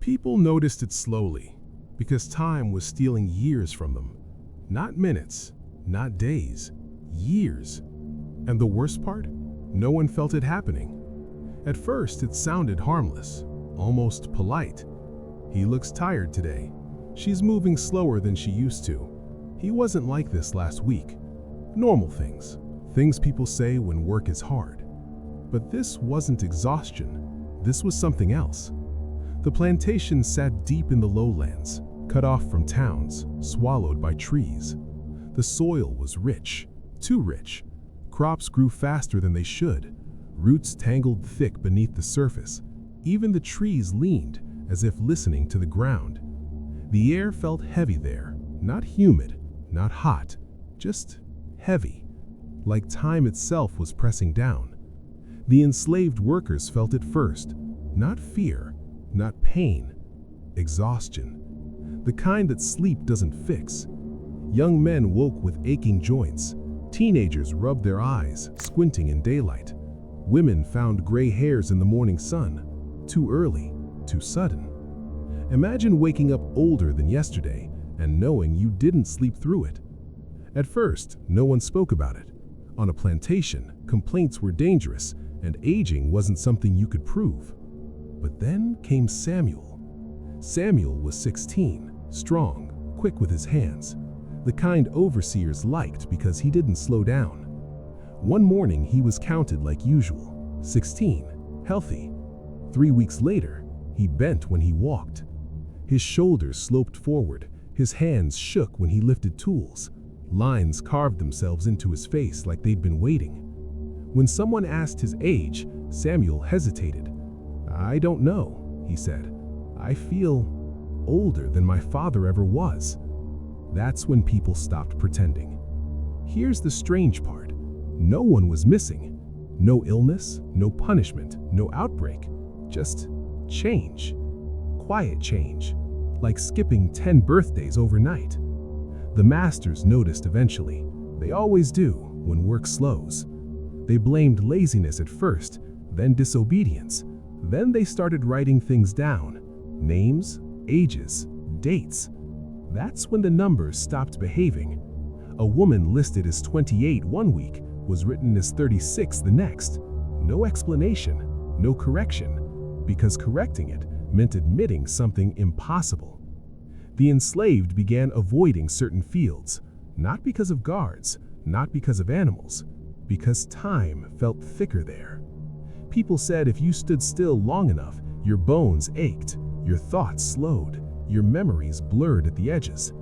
People noticed it slowly, because time was stealing years from them. Not minutes, not days, years. And the worst part? No one felt it happening. At first, it sounded harmless, almost polite. He looks tired today. She's moving slower than she used to. He wasn't like this last week. Normal things. Things people say when work is hard. But this wasn't exhaustion. This was something else. The plantation sat deep in the lowlands, cut off from towns, swallowed by trees. The soil was rich, too rich. Crops grew faster than they should. Roots tangled thick beneath the surface. Even the trees leaned, as if listening to the ground. The air felt heavy there, not humid, not hot, just heavy, like time itself was pressing down. The enslaved workers felt it first, not fear, not pain, exhaustion, the kind that sleep doesn't fix. Young men woke with aching joints. Teenagers rubbed their eyes, squinting in daylight. Women found gray hairs in the morning sun. Too early, too sudden. Imagine waking up older than yesterday and knowing you didn't sleep through it. At first, no one spoke about it. On a plantation, complaints were dangerous, and aging wasn't something you could prove. But then came Samuel. Samuel was 16, strong, quick with his hands, the kind overseers liked because he didn't slow down. One morning he was counted like usual, 16, healthy. 3 weeks later, he bent when he walked. His shoulders sloped forward, his hands shook when he lifted tools. Lines carved themselves into his face like they'd been waiting. When someone asked his age, Samuel hesitated. "I don't know," he said. "I feel older than my father ever was." That's when people stopped pretending. Here's the strange part. No one was missing. No illness, no punishment, no outbreak. Just change. Quiet change. Like skipping 10 birthdays overnight. The masters noticed eventually. They always do when work slows. They blamed laziness at first, then disobedience. Then they started writing things down. Names, ages, dates. That's when the numbers stopped behaving. A woman listed as 28 one week was written as 36 the next. No explanation, no correction, because correcting it meant admitting something impossible. The enslaved began avoiding certain fields, not because of guards, not because of animals, because time felt thicker there. People said if you stood still long enough, your bones ached, your thoughts slowed, your memories blurred at the edges.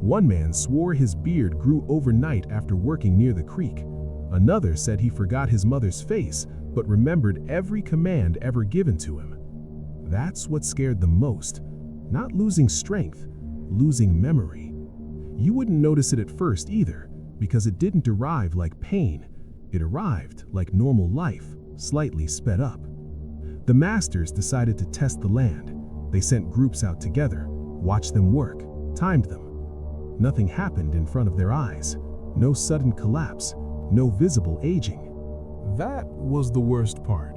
One man swore his beard grew overnight after working near the creek. Another said he forgot his mother's face, but remembered every command ever given to him. That's what scared them most. Not losing strength, losing memory. You wouldn't notice it at first either, because it didn't arrive like pain. It arrived like normal life, slightly sped up. The masters decided to test the land. They sent groups out together, watched them work, timed them. Nothing happened in front of their eyes. No sudden collapse, no visible aging. That was the worst part.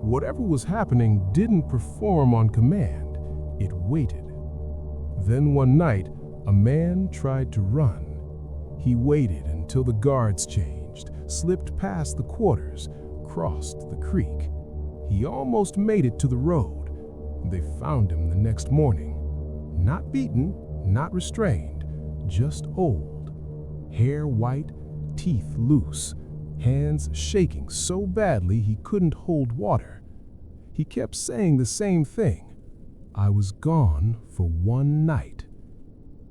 Whatever was happening didn't perform on command. It waited. Then one night, a man tried to run. He waited until the guards changed, slipped past the quarters, crossed the creek. He almost made it to the road. They found him the next morning. Not beaten, not restrained, just old. Hair white, teeth loose, hands shaking so badly he couldn't hold water. He kept saying the same thing. "I was gone for one night."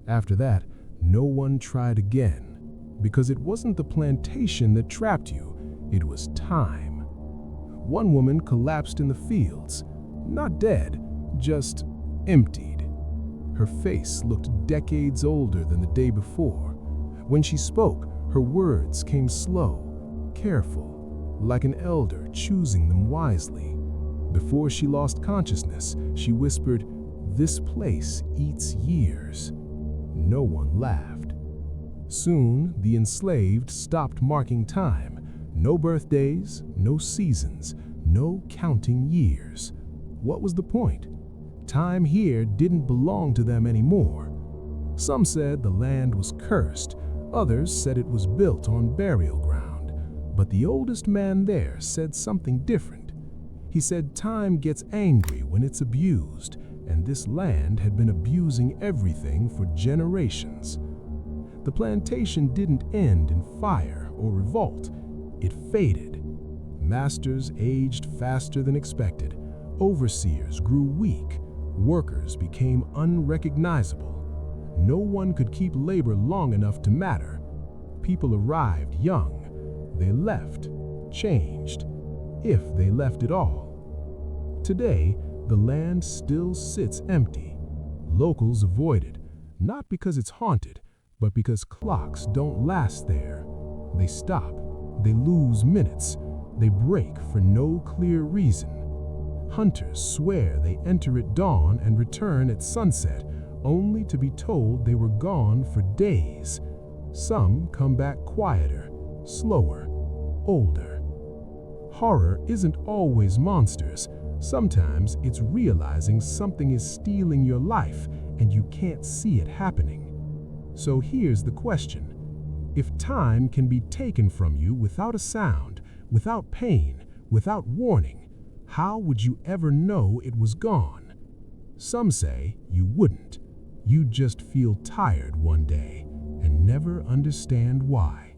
After that, no one tried again, because it wasn't the plantation that trapped you, it was time. One woman collapsed in the fields, not dead, just emptied. Her face looked decades older than the day before. When she spoke, her words came slow, careful, like an elder choosing them wisely. Before she lost consciousness, she whispered, "This place eats years." No one laughed. Soon, the enslaved stopped marking time. No birthdays, no seasons, no counting years. What was the point? Time here didn't belong to them anymore. Some said the land was cursed, others said it was built on burial ground. But the oldest man there said something different. He said time gets angry when it's abused, and this land had been abusing everything for generations. The plantation didn't end in fire or revolt. It faded. Masters aged faster than expected. Overseers grew weak. Workers became unrecognizable. No one could keep labor long enough to matter. People arrived young. They left, changed, if they left at all. Today, the land still sits empty. Locals avoid it, not because it's haunted, but because clocks don't last there. They stop, they lose minutes, they break for no clear reason. Hunters swear they enter at dawn and return at sunset, only to be told they were gone for days. Some come back quieter, slower, older. Horror isn't always monsters. Sometimes it's realizing something is stealing your life and you can't see it happening. So here's the question. If time can be taken from you without a sound, without pain, without warning, how would you ever know it was gone? Some say you wouldn't. You'd just feel tired one day and never understand why.